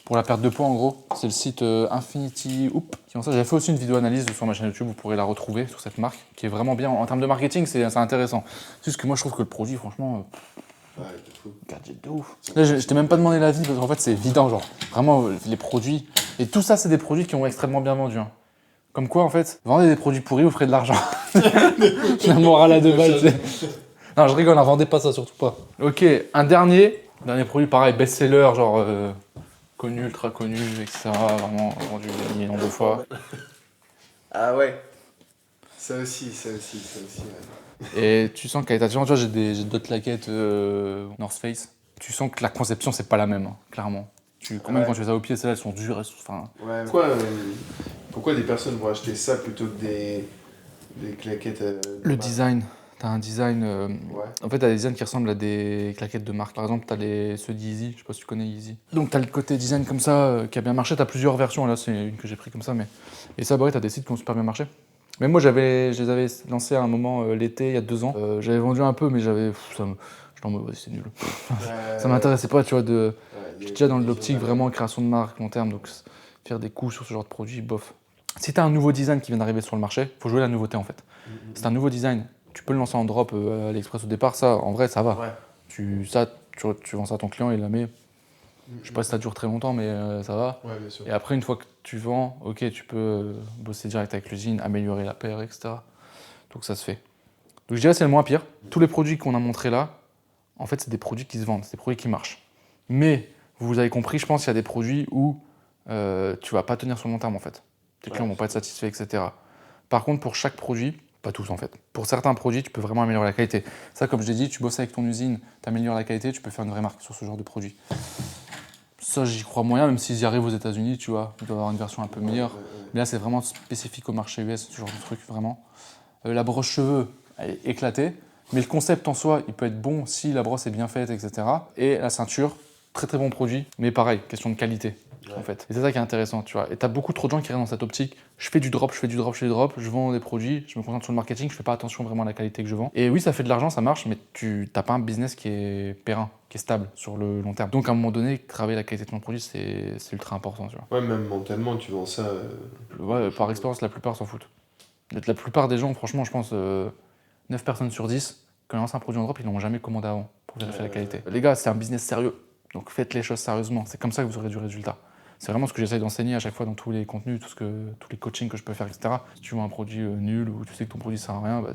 Speaker 1: pour la perte de poids en gros, c'est le site Infinity Hoop qui ont ça. J'avais fait aussi une vidéo analyse sur ma chaîne YouTube, vous pourrez la retrouver sur cette marque, qui est vraiment bien. En termes de marketing, c'est intéressant. C'est juste que moi je trouve que le produit, franchement,
Speaker 2: Ouais, c'est fou.
Speaker 1: gadget de ouf. Là, je t'ai même pas demandé l'avis parce qu'en fait c'est évident, genre. Vraiment, les produits. Et tout ça, c'est des produits qui ont extrêmement bien vendu. Hein. Comme quoi, en fait, vendez des produits pourris, vous ferez de l'argent. La morale à deux balles, c'est. Non, je rigole, ne vendez pas ça, surtout pas. Ok, un dernier produit pareil, best-seller, genre connu, ultra connu, etc. Vraiment vendu des millions de fois.
Speaker 2: Ah ouais. Ça aussi, ouais.
Speaker 1: Et tu sens que tu vois, j'ai d'autres claquettes North Face. Tu sens que la conception, c'est pas la même, hein, clairement. Quand même,
Speaker 2: Ouais.
Speaker 1: quand tu fais ça au pied, celles-là, elles sont dures. Enfin,
Speaker 2: Ouais. Pourquoi des personnes vont acheter ça plutôt que des claquettes
Speaker 1: le
Speaker 2: normales?
Speaker 1: design. T'as un design.
Speaker 2: Ouais.
Speaker 1: En fait, t'as des designs qui ressemblent à des claquettes de marque. Par exemple, t'as ceux d'Yeezy, je sais pas si tu connais Yeezy. Donc, t'as le côté design comme ça qui a bien marché. T'as plusieurs versions. Là, c'est une que j'ai pris comme ça. Et ça, bah ouais, t'as des sites qui ont super bien marché. Mais moi, je les avais lancés à un moment l'été, il y a 2 ans. J'avais vendu un peu, mais j'étais en mode, ouais, c'est nul. Ça m'intéressait pas, tu vois. J'étais déjà dans l'optique vraiment création de marque long terme. Donc, faire des coups sur ce genre de produit, bof. Si t'as un nouveau design qui vient d'arriver sur le marché, faut jouer la nouveauté en fait. C'est un nouveau design. Tu peux le lancer en drop à l'Express au départ, ça, en vrai, ça va.
Speaker 2: Ouais.
Speaker 1: Tu vends ça à ton client, il la met. Je sais pas si ça dure très longtemps, mais ça va.
Speaker 2: Ouais, bien sûr.
Speaker 1: Et après, une fois que tu vends, ok, tu peux bosser direct avec l'usine, améliorer la paire, etc. Donc ça se fait. Donc je dirais que c'est le moins pire. Tous les produits qu'on a montrés là, en fait, c'est des produits qui se vendent, c'est des produits qui marchent. Mais, vous avez compris, je pense qu'il y a des produits où tu vas pas tenir sur le long terme en fait. Tes clients vont pas être satisfaits, etc. Par contre, pour chaque produit, pas tous en fait. Pour certains produits, tu peux vraiment améliorer la qualité. Ça, comme je l'ai dit, tu bosses avec ton usine, tu améliores la qualité, tu peux faire une vraie marque sur ce genre de produit. Ça, j'y crois moyen, même s'ils y arrivent aux États-Unis, tu vois, ils doivent avoir une version un peu meilleure. Mais là, c'est vraiment spécifique au marché US, ce genre de truc, vraiment. La brosse cheveux, elle est éclatée, mais le concept en soi, il peut être bon si la brosse est bien faite, etc. Et la ceinture, très très bon produit, mais pareil, question de qualité. En fait. Et c'est ça qui est intéressant, tu vois. Et t'as beaucoup trop de gens qui restent dans cette optique. Je fais du drop, je vends des produits, je me concentre sur le marketing, je fais pas attention vraiment à la qualité que je vends. Et oui, ça fait de l'argent, ça marche, mais tu t'as pas un business qui est périn, qui est stable sur le long terme. Donc à un moment donné, travailler la qualité de ton produit, c'est ultra important, tu vois.
Speaker 2: Ouais, même mentalement, tu vends ça.
Speaker 1: Ouais, par expérience, la plupart s'en foutent. La plupart des gens, franchement, je pense 9 personnes sur 10, quand ils lancent un produit en drop, ils l'ont jamais commandé avant pour vérifier la qualité. Les gars, c'est un business sérieux, donc faites les choses sérieusement. C'est comme ça que vous aurez du résultat. C'est vraiment ce que j'essaye d'enseigner à chaque fois dans tous les contenus, tous les coachings que je peux faire, etc. Si tu vois un produit nul ou tu sais que ton produit sert à rien, bah,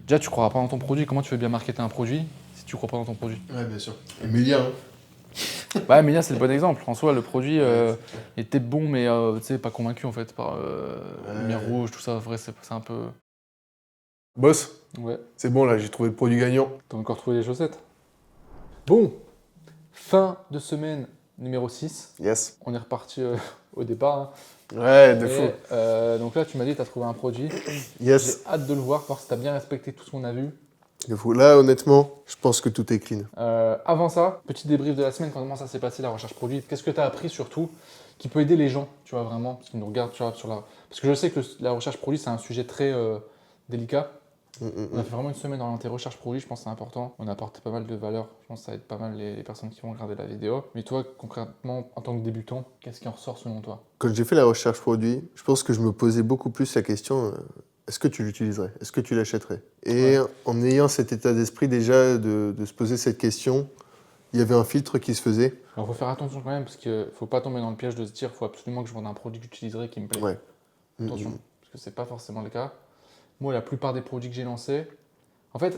Speaker 1: déjà tu croiras pas dans ton produit. Comment tu veux bien marketer un produit si tu crois pas dans ton produit?
Speaker 2: Ouais, bien sûr. Emilia, hein.
Speaker 1: Ouais, Emilia, c'est le bon exemple. En soi, le produit était bon, mais tu sais, pas convaincu en fait par lumière rouge, tout ça. En vrai, c'est un peu.
Speaker 2: Boss,
Speaker 1: Ouais.
Speaker 2: c'est bon là, j'ai trouvé le produit gagnant.
Speaker 1: T'as encore trouvé les chaussettes? Bon, fin de semaine numéro 6.
Speaker 2: Yes.
Speaker 1: On est reparti au départ. Hein.
Speaker 2: Ouais, de
Speaker 1: Et,
Speaker 2: fou.
Speaker 1: donc là, tu m'as dit que tu as trouvé un produit.
Speaker 2: Yes.
Speaker 1: J'ai hâte de le voir si tu as bien respecté tout ce qu'on a vu.
Speaker 2: De fou. Là, honnêtement, je pense que tout est clean.
Speaker 1: Avant ça, petit débrief de la semaine, comment ça s'est passé la recherche produit? Qu'est-ce que tu as appris surtout qui peut aider les gens, tu vois, vraiment, parce qu'ils nous regardent, tu vois, parce que je sais que la recherche produit, c'est un sujet très délicat. On a fait vraiment une semaine orientée recherche produit, je pense que c'est important. On a apporté pas mal de valeur, je pense que ça aide pas mal les personnes qui vont regarder la vidéo. Mais toi, concrètement, en tant que débutant, qu'est-ce qui en ressort selon toi?
Speaker 2: Quand j'ai fait la recherche produit, je pense que je me posais beaucoup plus la question est-ce que tu l'utiliserais? Est-ce que tu l'achèterais? Et en ayant cet état d'esprit déjà de se poser cette question, il y avait un filtre qui se faisait.
Speaker 1: Alors, faut faire attention quand même, parce qu'il faut pas tomber dans le piège de se dire faut absolument que je vende un produit que j'utiliserai qui me plaît.
Speaker 2: Ouais.
Speaker 1: Attention, parce que c'est pas forcément le cas. Moi, la plupart des produits que j'ai lancés, en fait,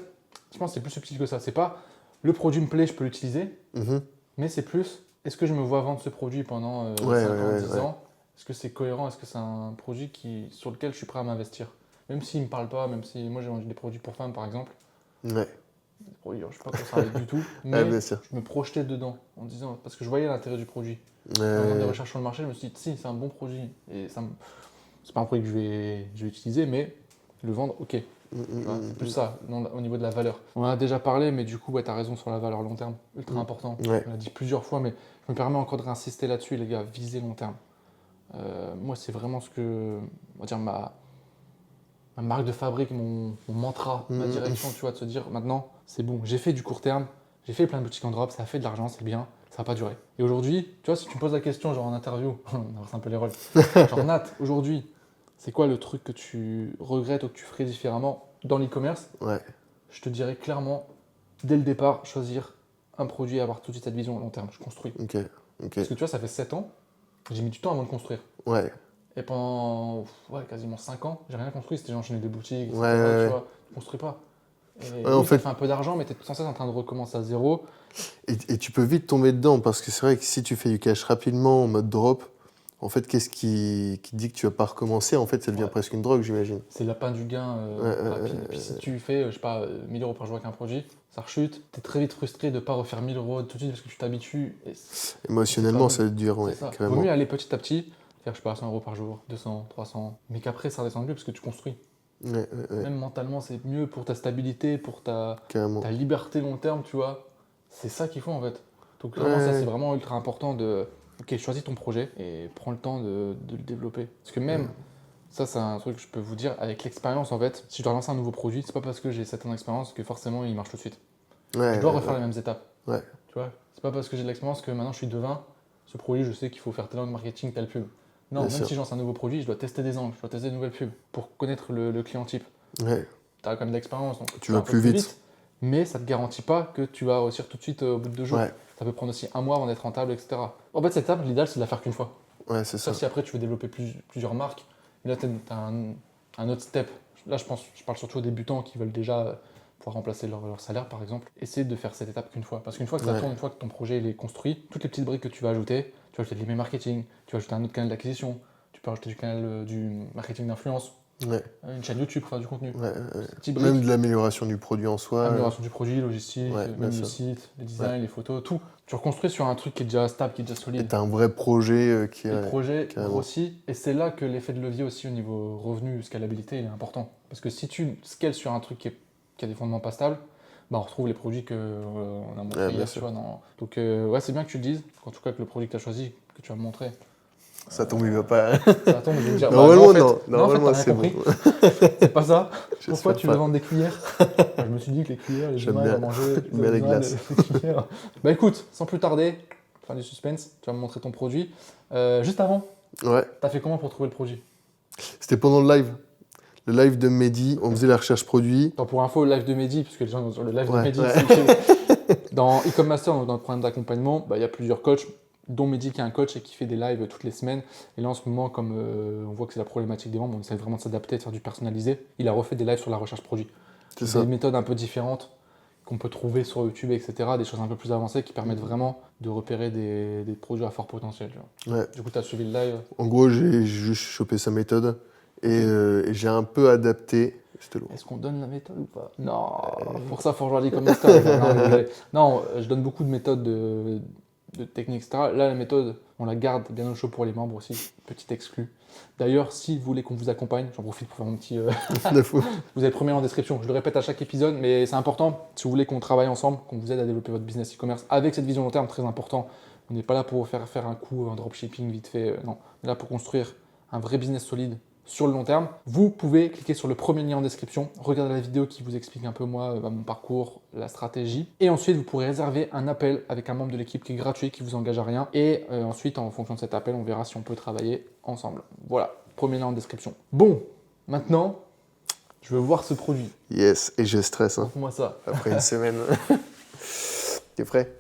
Speaker 1: je pense que c'est plus subtil que ça. C'est pas le produit me plaît, je peux l'utiliser,
Speaker 2: Mhm.
Speaker 1: mais c'est plus est-ce que je me vois vendre ce produit pendant 5
Speaker 2: Ouais,
Speaker 1: ans,
Speaker 2: ouais,
Speaker 1: 10
Speaker 2: ouais.
Speaker 1: ans? Est-ce que c'est cohérent? Est-ce que c'est un produit sur lequel je suis prêt à m'investir? Même s'il me parle pas, même si moi j'ai vendu des produits pour femmes par exemple,
Speaker 2: Ouais.
Speaker 1: des produits, je suis pas concerné du tout,
Speaker 2: Ouais,
Speaker 1: mais
Speaker 2: bien sûr.
Speaker 1: je me projetais dedans en disant, parce que je voyais l'intérêt du produit. En faisant des recherches sur le marché, je me suis dit, si, c'est un bon produit. Et c'est pas un produit que je vais utiliser, mais le vendre, ok. Tu vois, c'est plus ça, au niveau de la valeur. On en a déjà parlé, mais du coup, ouais, tu as raison sur la valeur long terme. Ultra important.
Speaker 2: Ouais.
Speaker 1: On l'a dit plusieurs fois, mais je me permets encore de réinsister là-dessus, les gars. Visez long terme. Moi, c'est vraiment ce que, on va dire, ma marque de fabrique, mon mantra, ma direction, tu vois, de se dire maintenant, c'est bon, j'ai fait du court terme, j'ai fait plein de boutiques en drop, ça a fait de l'argent, c'est bien, ça va pas durer. Et aujourd'hui, tu vois, si tu me poses la question, genre en interview, on inverse un peu les rôles, genre Nat, aujourd'hui, c'est quoi le truc que tu regrettes ou que tu ferais différemment dans l'e-commerce?
Speaker 2: Ouais.
Speaker 1: Je te dirais clairement, dès le départ, choisir un produit et avoir tout de suite cette vision long terme. Je construis.
Speaker 2: Ok. Ok.
Speaker 1: Parce que tu vois, ça fait 7 ans, j'ai mis du temps avant de construire.
Speaker 2: Ouais.
Speaker 1: Et pendant quasiment 5 ans, j'ai rien construit. C'était j'enchaînais des boutiques, etc.
Speaker 2: Ouais.
Speaker 1: Tu vois, je construis pas. Et
Speaker 2: En
Speaker 1: oui, ça
Speaker 2: fait,
Speaker 1: fait un peu d'argent, mais tu es sans cesse en train de recommencer à zéro.
Speaker 2: et tu peux vite tomber dedans parce que c'est vrai que si tu fais du cash rapidement en mode drop, en fait, qu'est-ce qui dit que tu vas pas recommencer? En fait, ça devient
Speaker 1: Ouais.
Speaker 2: presque une drogue, j'imagine.
Speaker 1: C'est l'appât du gain rapide. Et puis si tu fais, je sais pas, 1000 euros par jour avec un produit, ça rechute. Tu es très vite frustré de ne pas refaire 1000 euros tout de suite parce que tu t'habitues. Et
Speaker 2: Émotionnellement,
Speaker 1: c'est
Speaker 2: ça va être dur, ouais,
Speaker 1: c'est ça. Vaut
Speaker 2: carrément.
Speaker 1: mieux aller petit à petit, faire, je sais pas, 100 euros par jour, 200, 300. Mais qu'après, ça redescende plus parce que tu construis.
Speaker 2: Ouais,
Speaker 1: Même mentalement, c'est mieux pour ta stabilité, pour
Speaker 2: carrément.
Speaker 1: ta liberté long terme, tu vois. C'est ça qu'il faut en fait. Donc vraiment, ça c'est vraiment ultra important de... Ok, choisis ton projet et prends le temps de le développer. Parce que même, ça c'est un truc que je peux vous dire, avec l'expérience en fait, si je dois lancer un nouveau produit, c'est pas parce que j'ai 7 ans d'expérience que forcément il marche tout de suite.
Speaker 2: Ouais,
Speaker 1: Je dois refaire les mêmes étapes.
Speaker 2: Ouais.
Speaker 1: Tu vois, c'est pas parce que j'ai de l'expérience que maintenant je suis devin, ce produit je sais qu'il faut faire tel angle marketing, telle pub. Non,
Speaker 2: Bien
Speaker 1: même
Speaker 2: sûr.
Speaker 1: si je lance un nouveau produit, je dois tester des angles, je dois tester de nouvelles pubs pour connaître le client type.
Speaker 2: Ouais.
Speaker 1: Tu as quand même de l'expérience, donc
Speaker 2: Tu
Speaker 1: vas
Speaker 2: vas
Speaker 1: un peu
Speaker 2: plus vite.
Speaker 1: mais ça ne te garantit pas que tu vas réussir tout de suite au bout de 2 jours.
Speaker 2: Ouais.
Speaker 1: Ça peut prendre aussi un mois avant d'être rentable, etc. En fait, cette étape, l'idéal, c'est de la faire qu'une fois.
Speaker 2: Ouais, c'est ça.
Speaker 1: Sauf si après, tu veux développer plusieurs marques, et là, tu as un autre step. Là, je parle surtout aux débutants qui veulent déjà pouvoir remplacer leur salaire, par exemple. Essayer de faire cette étape qu'une fois. Parce qu'une fois que ça tourne, une fois que ton projet il est construit, toutes les petites briques que tu vas ajouter, tu vas ajouter de l'email marketing, tu vas ajouter un autre canal d'acquisition, tu peux ajouter du canal du marketing d'influence,
Speaker 2: Ouais.
Speaker 1: une chaîne YouTube pour faire du contenu.
Speaker 2: Ouais.
Speaker 1: Ces petites briques,
Speaker 2: Même de l'amélioration du produit en soi.
Speaker 1: amélioration du produit, logistique,
Speaker 2: Ouais, bien
Speaker 1: même le
Speaker 2: sûr.
Speaker 1: site, les designs, les photos, tout. Tu reconstruis sur un truc qui est déjà stable, qui est déjà
Speaker 2: Et
Speaker 1: solide.
Speaker 2: t'as un vrai projet qui
Speaker 1: Et le
Speaker 2: est.
Speaker 1: projet
Speaker 2: carrément.
Speaker 1: grossit, et c'est là que l'effet de levier aussi au niveau revenu, scalabilité, il est important. Parce que si tu scales sur un truc qui a des fondements pas stables, bah on retrouve les produits qu'on a montrés
Speaker 2: Ouais, bien
Speaker 1: hier.
Speaker 2: sûr.
Speaker 1: Tu vois, Donc ouais, c'est bien que tu le dises, en tout cas que le produit que tu as choisi, que tu as montré.
Speaker 2: Ça tombe, il va pas.
Speaker 1: Ça tombe, je vais me dire,
Speaker 2: Normalement,
Speaker 1: non, en fait,
Speaker 2: non.
Speaker 1: non, en fait,
Speaker 2: Normalement,
Speaker 1: t'as rien
Speaker 2: c'est
Speaker 1: compris.
Speaker 2: bon.
Speaker 1: C'est pas ça. Pourquoi
Speaker 2: J'espère
Speaker 1: tu
Speaker 2: pas.
Speaker 1: veux vendre des cuillères? Je me suis dit que les cuillères, les
Speaker 2: J'aime
Speaker 1: humains
Speaker 2: bien.
Speaker 1: vont manger.
Speaker 2: J'aime bien les glaces.
Speaker 1: Les cuillères. Bah écoute, sans plus tarder, fin du suspense, tu vas me montrer ton produit. Juste avant,
Speaker 2: Ouais.
Speaker 1: t'as fait comment pour trouver le produit?
Speaker 2: C'était pendant le live. Le live de Mehdi, on faisait la recherche produit.
Speaker 1: Attends, pour info, le live de Mehdi, parce que les gens sur le live de
Speaker 2: Ouais,
Speaker 1: Mehdi,
Speaker 2: ouais.
Speaker 1: c'est que dans e-com master, donc dans le programme d'accompagnement, bah, il y a plusieurs coachs, dont Mehdi qui est un coach et qui fait des lives toutes les semaines. Et là, en ce moment, comme on voit que c'est la problématique des membres, on essaie vraiment de s'adapter, de faire du personnalisé. Il a refait des lives sur la recherche produit.
Speaker 2: C'est ça.
Speaker 1: Des méthodes un peu différentes qu'on peut trouver sur YouTube, etc. Des choses un peu plus avancées qui permettent vraiment de repérer des produits à fort potentiel. Tu vois.
Speaker 2: Ouais.
Speaker 1: Du coup, tu as suivi le live.
Speaker 2: En gros, j'ai juste chopé sa méthode et j'ai un peu adapté. C'était lourd.
Speaker 1: Est-ce qu'on donne la méthode ou pas? Non, pour ça, il faut rejoindre l'e-com master. Les gars. Non, désolé. Non, je donne beaucoup de méthodes, de techniques, etc. Là, la méthode, on la garde bien au chaud pour les membres aussi. Petit exclu. D'ailleurs, si vous voulez qu'on vous accompagne, j'en profite pour faire mon petit...
Speaker 2: De fou.
Speaker 1: Vous avez le premier en description. Je le répète à chaque épisode, mais c'est important. Si vous voulez qu'on travaille ensemble, qu'on vous aide à développer votre business e-commerce avec cette vision long terme, très important. On n'est pas là pour vous faire un coup, un dropshipping vite fait. Non, on est là pour construire un vrai business solide sur le long terme, vous pouvez cliquer sur le premier lien en description, regarder la vidéo qui vous explique un peu moi, mon parcours, la stratégie. Et ensuite, vous pourrez réserver un appel avec un membre de l'équipe qui est gratuit, qui vous engage à rien. Et ensuite, en fonction de cet appel, on verra si on peut travailler ensemble. Voilà, premier lien en description. Bon, maintenant, je veux voir ce produit.
Speaker 2: Yes, et je stresse, hein,
Speaker 1: Montre-moi ça.
Speaker 2: après une semaine. T'es prêt?